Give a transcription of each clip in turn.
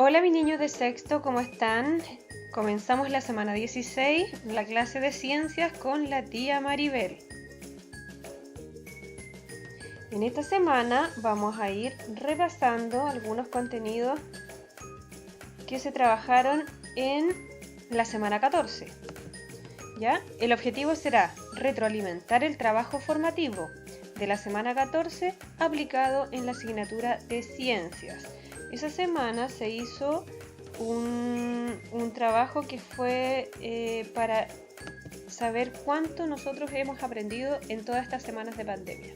Hola mis niños de sexto, ¿cómo están? Comenzamos la semana 16, la clase de ciencias con la tía Maribel. En esta semana vamos a ir repasando algunos contenidos que se trabajaron en la semana 14. ¿Ya? El objetivo será retroalimentar el trabajo formativo de la semana 14 aplicado en la asignatura de ciencias. Esa semana se hizo un trabajo que fue para saber cuánto nosotros hemos aprendido en todas estas semanas de pandemia.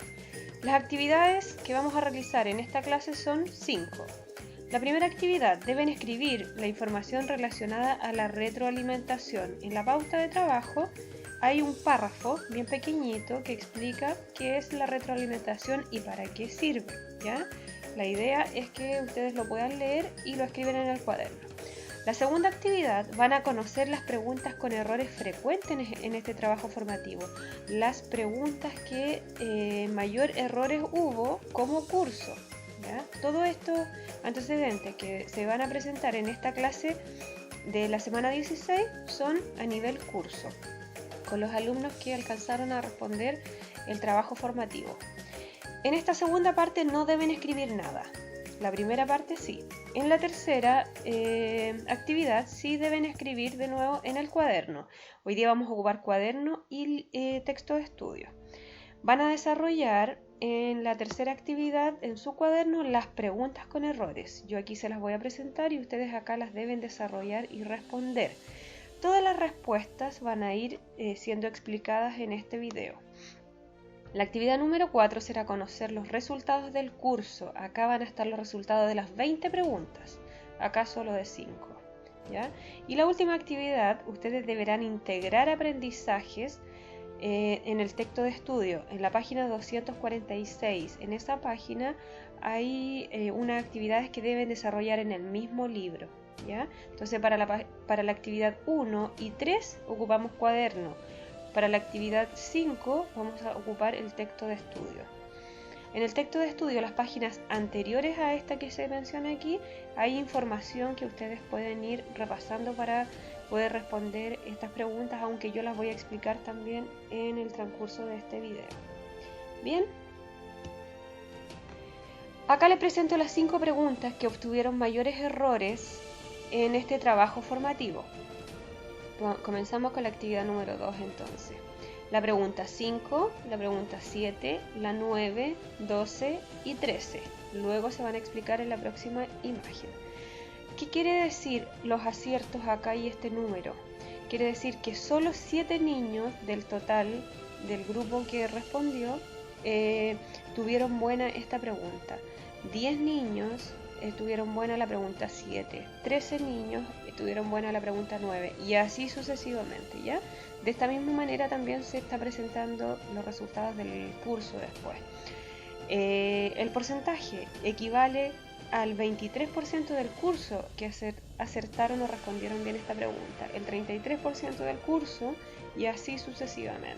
Las actividades que vamos a realizar en esta clase son 5. La primera actividad, deben escribir la información relacionada a la retroalimentación. En la pauta de trabajo hay un párrafo bien pequeñito que explica qué es la retroalimentación y para qué sirve, ¿ya? La idea es que ustedes lo puedan leer y lo escriben en el cuaderno. La segunda actividad, van a conocer las preguntas con errores frecuentes en este trabajo formativo. Las preguntas que mayor errores hubo como curso. ¿Ya? Todo estos antecedentes que se van a presentar en esta clase de la semana 16 son a nivel curso, con los alumnos que alcanzaron a responder el trabajo formativo. En esta segunda parte no deben escribir nada. La primera parte sí. En la tercera actividad sí deben escribir de nuevo en el cuaderno. Hoy día vamos a ocupar cuaderno y texto de estudio. Van a desarrollar en la tercera actividad en su cuaderno las preguntas con errores. Yo aquí se las voy a presentar y ustedes acá las deben desarrollar y responder. Todas las respuestas van a ir siendo explicadas en este video. La actividad número 4 será conocer los resultados del curso. Acá van a estar los resultados de las 20 preguntas, acá solo de 5. ¿Ya? Y la última actividad, ustedes deberán integrar aprendizajes en el texto de estudio, en la página 246. En esa página hay unas actividades que deben desarrollar en el mismo libro. ¿Ya? Entonces para la actividad 1 y 3 ocupamos cuaderno. Para la actividad 5 vamos a ocupar el texto de estudio. En el texto de estudio, las páginas anteriores a esta que se menciona aquí, hay información que ustedes pueden ir repasando para poder responder estas preguntas, aunque yo las voy a explicar también en el transcurso de este video. Bien. Acá les presento las 5 preguntas que obtuvieron mayores errores en este trabajo formativo. Comenzamos con la actividad número 2 entonces. La pregunta 5, la pregunta 7, la 9, 12 y 13. Luego se van a explicar en la próxima imagen. ¿Qué quiere decir los aciertos acá y este número? Quiere decir que solo 7 niños del total del grupo que respondió tuvieron buena esta pregunta. 10 niños tuvieron buena la pregunta 7, 13 niños tuvieron buena la pregunta 9 y así sucesivamente, ¿ya? De esta misma manera también se está presentando los resultados del curso después. El porcentaje equivale al 23% del curso que acertaron o respondieron bien esta pregunta, el 33% del curso y así sucesivamente,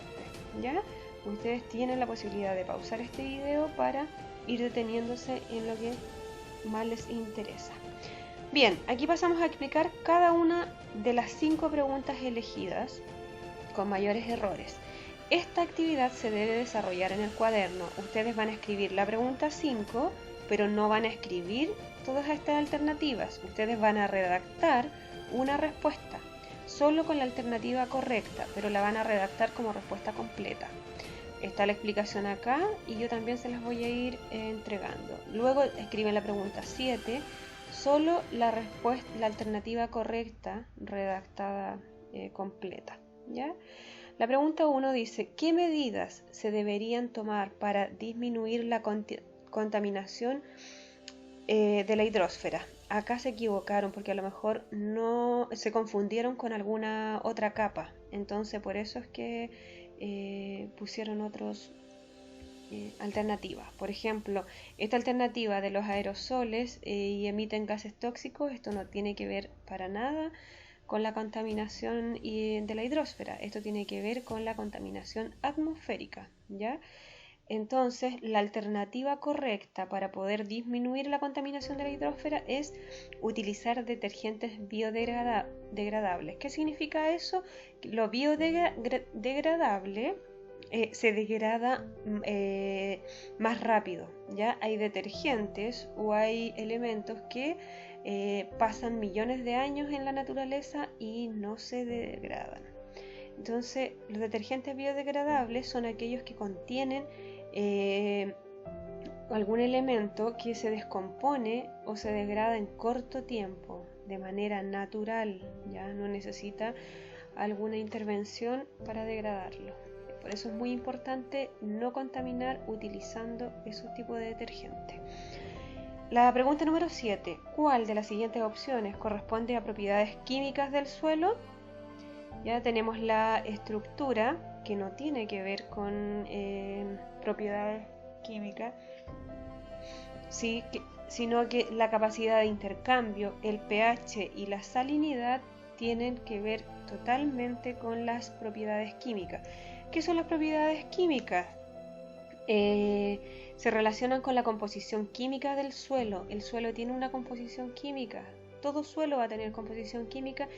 ¿ya? Ustedes tienen la posibilidad de pausar este video para ir deteniéndose en lo que más les interesa. Bien, aquí pasamos a explicar cada una de las 5 preguntas elegidas con mayores errores. Esta actividad se debe desarrollar en el cuaderno. Ustedes van a escribir la pregunta 5, pero no van a escribir todas estas alternativas. Ustedes van a redactar una respuesta, solo con la alternativa correcta, pero la van a redactar como respuesta completa. Está la explicación acá y yo también se las voy a ir entregando. Luego escriben la pregunta 7, solo la alternativa correcta redactada completa, ¿ya? La pregunta 1 dice, ¿qué medidas se deberían tomar para disminuir la contaminación de la hidrosfera? Acá se equivocaron porque a lo mejor no se confundieron con alguna otra capa, entonces por eso es que pusieron otras alternativas. Por ejemplo, esta alternativa de los aerosoles y emiten gases tóxicos, esto no tiene que ver para nada con la contaminación de la hidrosfera, esto tiene que ver con la contaminación atmosférica, ¿ya? Entonces, la alternativa correcta para poder disminuir la contaminación de la hidrosfera es utilizar detergentes biodegradables. ¿Qué significa eso? Lo biodegradable se degrada más rápido. ¿Ya? Hay detergentes o hay elementos que pasan millones de años en la naturaleza y no se degradan. Entonces, los detergentes biodegradables son aquellos que contienen algún elemento que se descompone o se degrada en corto tiempo, de manera natural, ya no necesita alguna intervención para degradarlo. Por eso es muy importante no contaminar utilizando esos tipos de detergentes. La pregunta número 7. ¿Cuál de las siguientes opciones corresponde a propiedades químicas del suelo? Ya tenemos la estructura, que no tiene que ver con propiedades químicas, sí, sino que la capacidad de intercambio, el pH y la salinidad tienen que ver totalmente con las propiedades químicas. ¿Qué son las propiedades químicas? Se relacionan con la composición química del suelo. El suelo tiene una composición química. Todo suelo va a tener composición química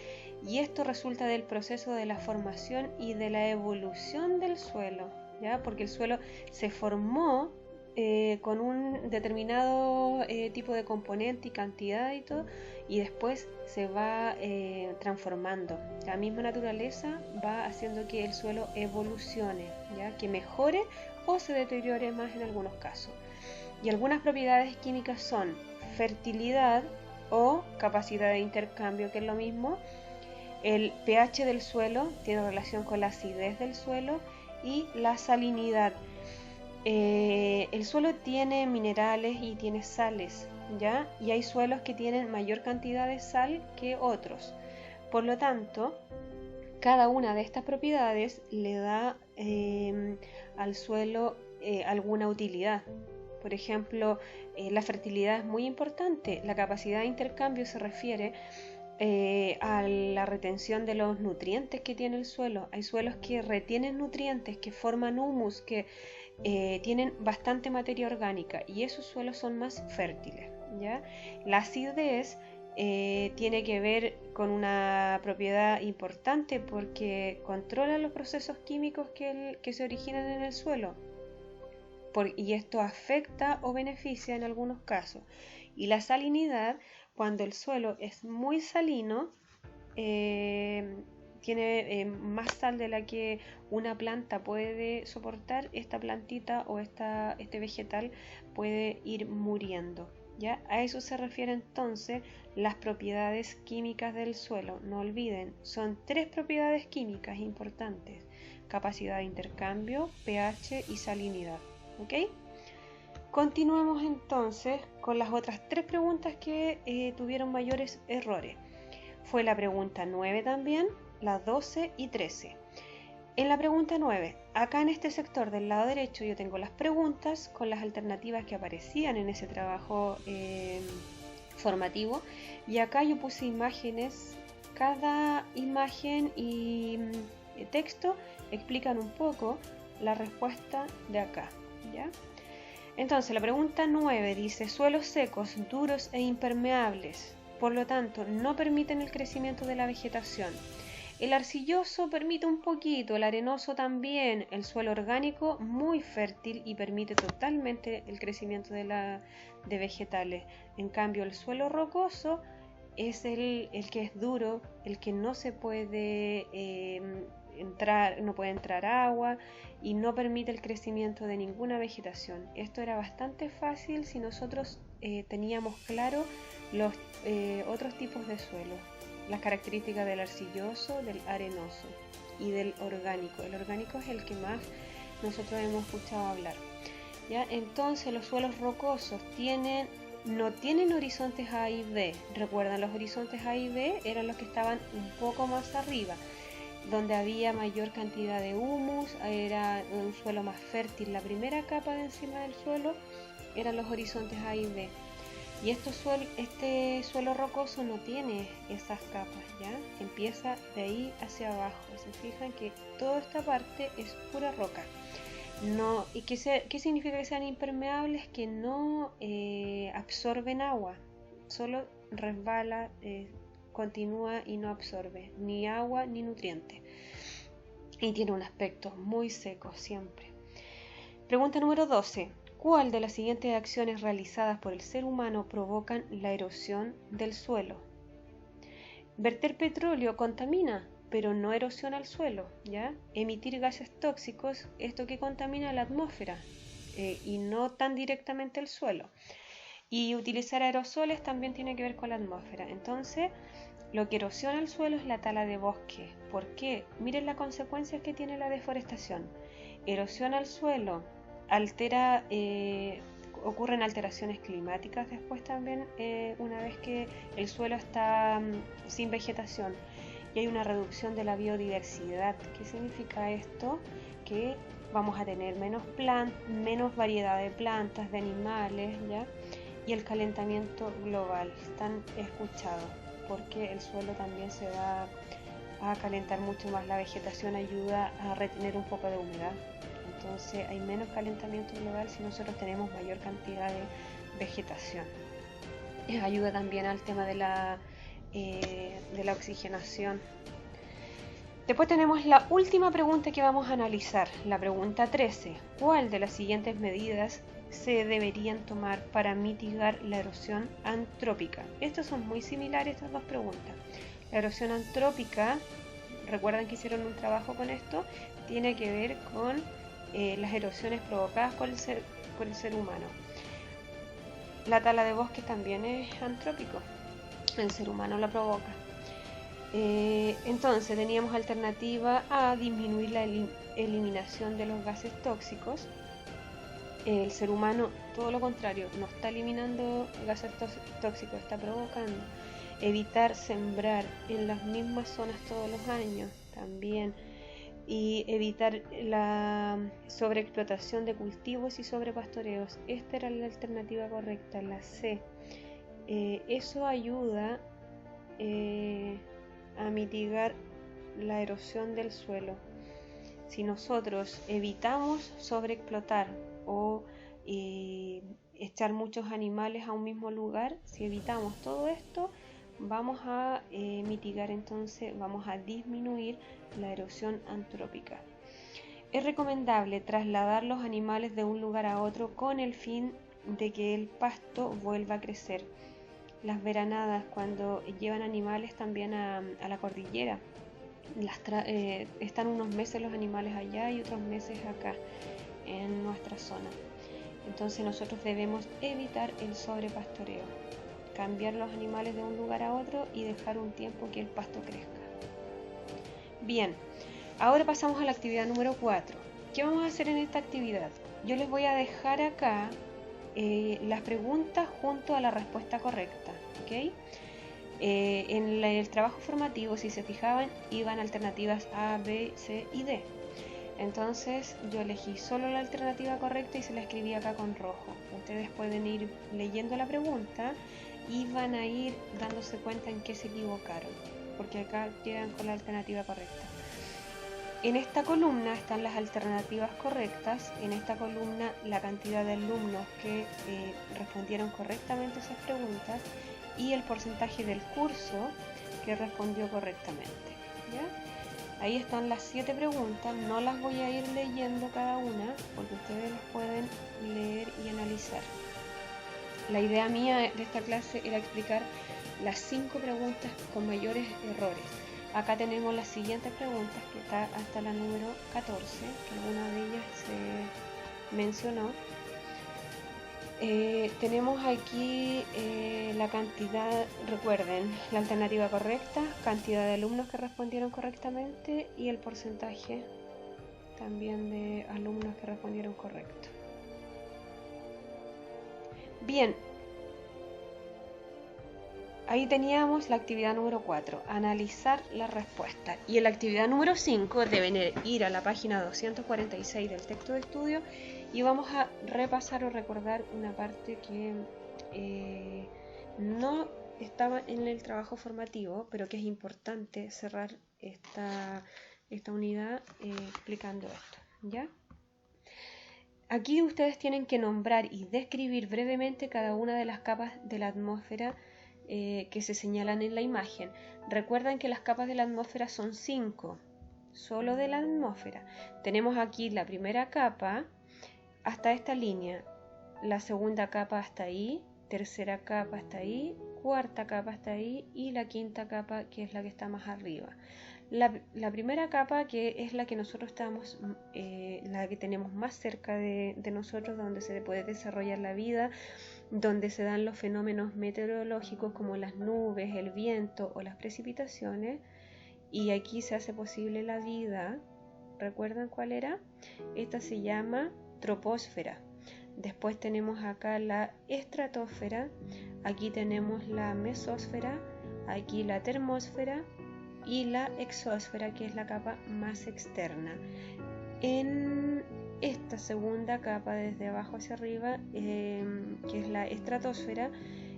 y esto resulta del proceso de la formación y de la evolución del suelo, ¿ya? Porque el suelo se formó con un determinado tipo de componente y cantidad y todo, y después se va transformando. La misma naturaleza va haciendo que el suelo evolucione, ¿ya? Que mejore o se deteriore más en algunos casos. Y algunas propiedades químicas son fertilidad o capacidad de intercambio, que es lo mismo. El pH del suelo tiene relación con la acidez del suelo y la salinidad. El suelo tiene minerales y tiene sales, ¿ya? Y hay suelos que tienen mayor cantidad de sal que otros. Por lo tanto, cada una de estas propiedades le da al suelo alguna utilidad. Por ejemplo, la fertilidad es muy importante. La capacidad de intercambio se refiere a la retención de los nutrientes que tiene el suelo. Hay suelos que retienen nutrientes, que forman humus, que tienen bastante materia orgánica y esos suelos son más fértiles, ¿ya? La acidez tiene que ver con una propiedad importante porque controla los procesos químicos que se originan en el suelo. Y esto afecta o beneficia en algunos casos. Y la salinidad, cuando el suelo es muy salino, tiene más sal de la que una planta puede soportar, esta plantita o este vegetal puede ir muriendo, ¿ya? A eso se refiere entonces las propiedades químicas del suelo. No olviden, son 3 propiedades químicas importantes: capacidad de intercambio, pH y salinidad. ¿Ok? Continuemos entonces con las otras 3 preguntas que tuvieron mayores errores. Fue la pregunta 9 también, la 12 y 13. En la pregunta 9, acá en este sector del lado derecho yo tengo las preguntas con las alternativas que aparecían en ese trabajo formativo, y acá yo puse imágenes. Cada imagen y texto explican un poco la respuesta de acá, ¿ya? Entonces la pregunta 9 dice: suelos secos, duros e impermeables, por lo tanto no permiten el crecimiento de la vegetación. El arcilloso permite un poquito, el arenoso también, el suelo orgánico muy fértil y permite totalmente el crecimiento de vegetales. En cambio el suelo rocoso es el que es duro, el que no se puede no puede entrar agua y no permite el crecimiento de ninguna vegetación. Esto era bastante fácil si nosotros teníamos claro los otros tipos de suelo, las características del arcilloso, del arenoso y del orgánico. El orgánico es el que más nosotros hemos escuchado hablar, ¿ya? Entonces los suelos rocosos no tienen horizontes A y B. Recuerdan, los horizontes A y B eran los que estaban un poco más arriba, donde había mayor cantidad de humus, era un suelo más fértil. La primera capa de encima del suelo eran los horizontes A y B. Y este suelo rocoso no tiene esas capas, ¿ya? Empieza de ahí hacia abajo. Se fijan que toda esta parte es pura roca. No, ¿y qué significa que sean impermeables? Que no absorben agua, solo resbala, continúa y no absorbe ni agua ni nutrientes. Y tiene un aspecto muy seco siempre. Pregunta número 12. ¿Cuál de las siguientes acciones realizadas por el ser humano provocan la erosión del suelo? Verter petróleo contamina, pero no erosiona el suelo, ¿ya? Emitir gases tóxicos, esto que contamina la atmósfera y no tan directamente el suelo. Y utilizar aerosoles también tiene que ver con la atmósfera. Entonces, lo que erosiona el suelo es la tala de bosque. ¿Por qué? Miren las consecuencias que tiene la deforestación. Erosiona el suelo, altera, ocurren alteraciones climáticas después también, una vez que el suelo está sin vegetación, y hay una reducción de la biodiversidad. ¿Qué significa esto? Que vamos a tener menos variedad de plantas, de animales, ¿ya? Y el calentamiento global, están escuchados, porque el suelo también se va a calentar mucho más, la vegetación ayuda a retener un poco de humedad. Entonces hay menos calentamiento global si nosotros tenemos mayor cantidad de vegetación. Ayuda también al tema de la oxigenación. Después tenemos la última pregunta que vamos a analizar, la pregunta 13. ¿Cuál de las siguientes medidas se deberían tomar para mitigar la erosión antrópica? Estas son muy similares, estas dos preguntas. La erosión antrópica, recuerdan que hicieron un trabajo con esto, tiene que ver con las erosiones provocadas por el ser humano. La tala de bosques también es antrópico, el ser humano la provoca. Entonces teníamos alternativa a disminuir la eliminación de los gases tóxicos. El ser humano, todo lo contrario, no está eliminando gases tóxicos, está provocando. Evitar sembrar en las mismas zonas todos los años también, y evitar la sobreexplotación de cultivos y sobrepastoreos. Esta era la alternativa correcta, la C. Eso ayuda a mitigar la erosión del suelo. Si nosotros evitamos sobreexplotar o echar muchos animales a un mismo lugar, si evitamos todo esto, vamos a mitigar, entonces vamos a disminuir la erosión antrópica. Es recomendable trasladar los animales de un lugar a otro con el fin de que el pasto vuelva a crecer. Las veranadas, cuando llevan animales también a la cordillera, están unos meses los animales allá y otros meses acá en nuestra zona. Entonces nosotros debemos evitar el sobrepastoreo, cambiar los animales de un lugar a otro y dejar un tiempo que el pasto crezca. Bien, ahora pasamos a la actividad número 4. ¿Qué vamos a hacer en esta actividad? Yo les voy a dejar acá las preguntas junto a la respuesta correcta, ¿ok? En el trabajo formativo, si se fijaban, iban alternativas A, B, C y D. Entonces yo elegí solo la alternativa correcta y se la escribí acá con rojo. Ustedes pueden ir leyendo la pregunta y van a ir dándose cuenta en qué se equivocaron, porque acá quedan con la alternativa correcta. En esta columna están las alternativas correctas, en esta columna la cantidad de alumnos que respondieron correctamente esas preguntas y el porcentaje del curso que respondió correctamente, ¿ya? Ahí están las 7 preguntas, no las voy a ir leyendo cada una porque ustedes las pueden leer y analizar. La idea mía de esta clase era explicar las 5 preguntas con mayores errores. Acá tenemos las siguientes preguntas, que está hasta la número 14, que alguna de ellas se mencionó. Tenemos aquí la cantidad, recuerden, la alternativa correcta, cantidad de alumnos que respondieron correctamente y el porcentaje también de alumnos que respondieron correcto. Bien, ahí teníamos la actividad número 4, analizar la respuesta. Y en la actividad número 5 deben ir a la página 246 del texto de estudio y vamos a repasar o recordar una parte que no estaba en el trabajo formativo, pero que es importante cerrar esta unidad explicando esto, ¿ya? Aquí ustedes tienen que nombrar y describir brevemente cada una de las capas de la atmósfera que se señalan en la imagen. Recuerden que las capas de la atmósfera son 5, solo de la atmósfera. Tenemos aquí la primera capa hasta esta línea, la segunda capa hasta ahí, tercera capa hasta ahí, cuarta capa hasta ahí y la quinta capa, que es la que está más arriba. La primera capa, que es la que nosotros estamos, la que tenemos más cerca de nosotros, donde se puede desarrollar la vida, donde se dan los fenómenos meteorológicos como las nubes, el viento o las precipitaciones, y aquí se hace posible la vida. ¿Recuerdan cuál era? Esta se llama troposfera. Después tenemos acá la estratosfera, aquí tenemos la mesósfera, aquí la termósfera y la exósfera, que es la capa más externa. En esta segunda capa, desde abajo hacia arriba, que es la estratosfera,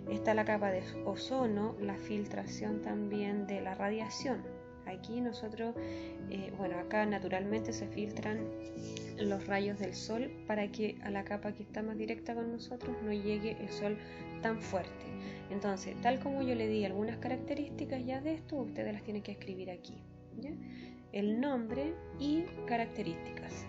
está la capa de ozono, la filtración también de la radiación. Aquí nosotros, acá naturalmente se filtran los rayos del sol para que a la capa que está más directa con nosotros no llegue el sol tan fuerte. Entonces, tal como yo le di algunas características ya de esto, ustedes las tienen que escribir aquí, ¿ya? El nombre y características.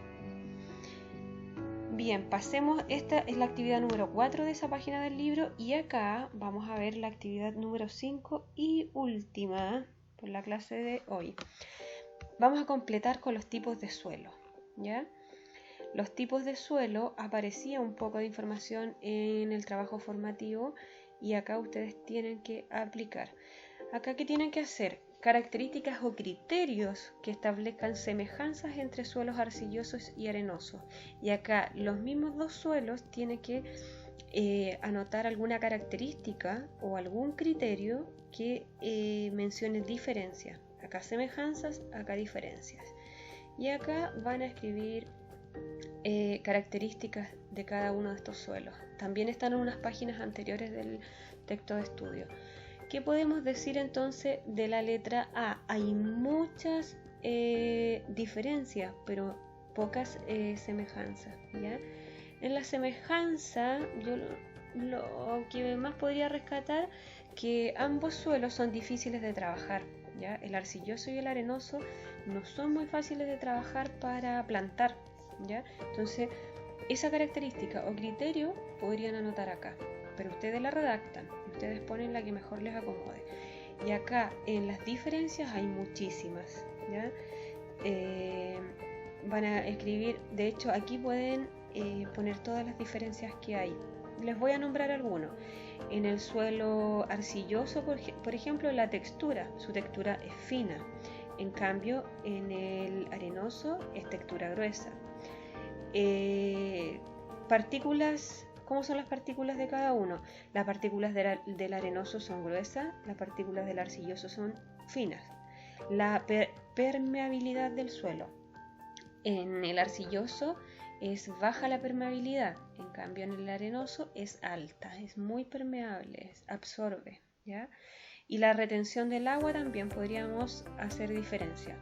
Bien, pasemos, esta es la actividad número 4 de esa página del libro, y acá vamos a ver la actividad número 5 y última por la clase de hoy. Vamos a completar con los tipos de suelo, ¿ya? Los tipos de suelo, aparecía un poco de información en el trabajo formativo y acá ustedes tienen que aplicar. Acá, ¿qué tienen que hacer? Características o criterios que establezcan semejanzas entre suelos arcillosos y arenosos. Y acá los mismos dos suelos tienen que anotar alguna característica o algún criterio que mencione diferencias. Acá semejanzas, acá diferencias. Y acá van a escribir características de cada uno de estos suelos. También están en unas páginas anteriores del texto de estudio. ¿Qué podemos decir entonces de la letra A? Hay muchas diferencias, pero pocas semejanzas, ¿ya? En la semejanza, yo lo que más podría rescatar, que ambos suelos son difíciles de trabajar, ¿ya? El arcilloso y el arenoso no son muy fáciles de trabajar para plantar, ¿ya? Entonces, esa característica o criterio podrían anotar acá, pero ustedes la redactan, ustedes ponen la que mejor les acomode. Y acá en las diferencias hay muchísimas, ¿ya? Van a escribir, de hecho aquí pueden poner todas las diferencias que hay. Les voy a nombrar algunos. En el suelo arcilloso, por ejemplo, la textura, su textura es fina. En cambio, en el arenoso es textura gruesa. Partículas, ¿cómo son las partículas de cada uno? Las partículas del arenoso son gruesas, las partículas del arcilloso son finas. La permeabilidad del suelo. En el arcilloso es baja la permeabilidad, en cambio en el arenoso es alta, es muy permeable, absorbe, ¿ya? Y la retención del agua también podríamos hacer diferencia.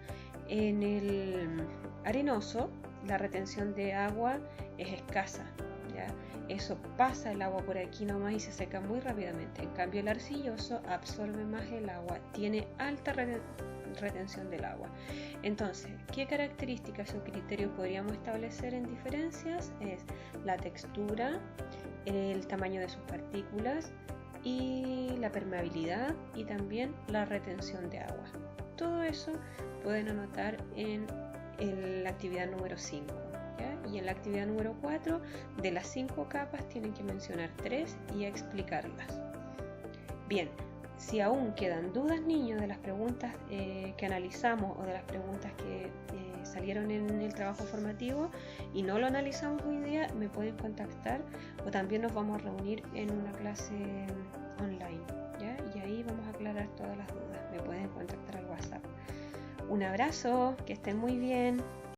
En el arenoso la retención de agua es escasa, ¿ya? Eso pasa el agua por aquí nomás y se seca muy rápidamente. En cambio el arcilloso absorbe más el agua, tiene alta retención del agua. Entonces, ¿qué características o criterios podríamos establecer en diferencias? Es la textura, el tamaño de sus partículas y la permeabilidad y también la retención de agua. Todo eso pueden anotar en la actividad número 5, ¿ya? Y en la actividad número 4, de las 5 capas tienen que mencionar 3 y explicarlas. Bien, si aún quedan dudas, niños, de las preguntas que analizamos o de las preguntas que salieron en el trabajo formativo y no lo analizamos hoy día, me pueden contactar o también nos vamos a reunir en una clase online, ¿ya? Y ahí vamos a aclarar todas las dudas. Me pueden contactar al WhatsApp. Un abrazo, que estén muy bien.